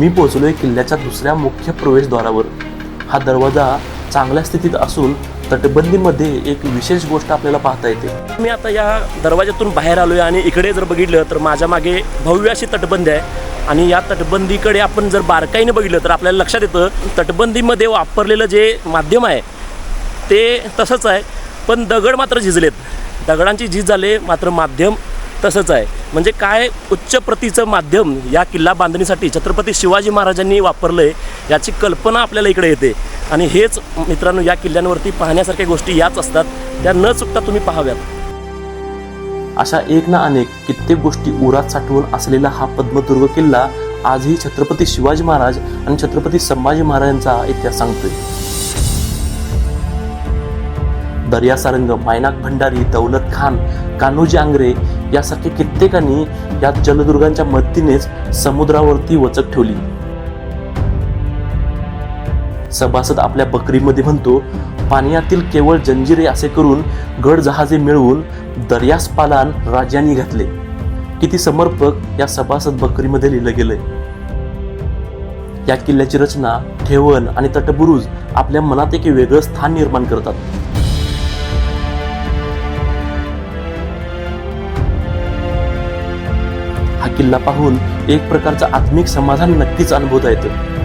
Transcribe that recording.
मी पोहोचलोय किल्ल्याच्या दुसऱ्या मुख्य प्रवेशद्वारावर। हा दरवाजा चांगल्या स्थितीत असून तटबंदीमध्ये एक विशेष गोष्ट आपल्याला पाहता येते। मी आता या दरवाजातून बाहेर आलोय आणि इकडे जर बघितलं तर माझ्या मागे भव्य अशी तटबंदी आहे आणि या तटबंदीकडे आपण जर बारकाईने बघितलं तर आपल्याला लक्षात येतं तटबंदीमध्ये वापरलेलं जे माध्यम आहे ते तसंच आहे, पण दगड मात्र झिजलेत। दगडांची झीज झाले मात्र माध्यम तसंच आहे। म्हणजे काय उच्च प्रतीचं माध्यम या किल्ला बांधणीसाठी छत्रपती शिवाजी महाराजांनी वापरलंय याची कल्पना आपल्याला इकडे येते। आणि हेच मित्रांनो, या किल्ल्यांवरती पाहण्यासारख्या गोष्टी याच असतात, त्या न चुकता तुम्ही पाहाव्यात। अशा एक ना अनेक कित्येक गोष्टी उरात साठवून असलेला हा पद्मदुर्ग किल्ला आजही छत्रपती शिवाजी महाराज आणि छत्रपती संभाजी महाराजांचा इतिहास सांगतोय। दर्या सारंग, मायनाक भंडारी, दौलत खान, कान्होजी आंग्रे यासारखे कित्येकांनी या जलदुर्गांच्या मदतीनेच समुद्रावरती वचक ठेवली। सभासद आपल्या बकरीमध्ये म्हणतो, पाण्यातील केवळ जंजिरे असे करून गड जहाजे मिळवून दर्यास पालान राजांनी घातले। किती समर्पक या सभासद बकरीमध्ये लिहिलं गेलंय। या किल्ल्याची रचना, ठेवण आणि तटबुरुज आपल्या मनात एक वेगळं स्थान निर्माण करतात। हा किल्ला पाहून एक प्रकारचं आत्मिक समाधान नक्कीच अनुभवता येतं।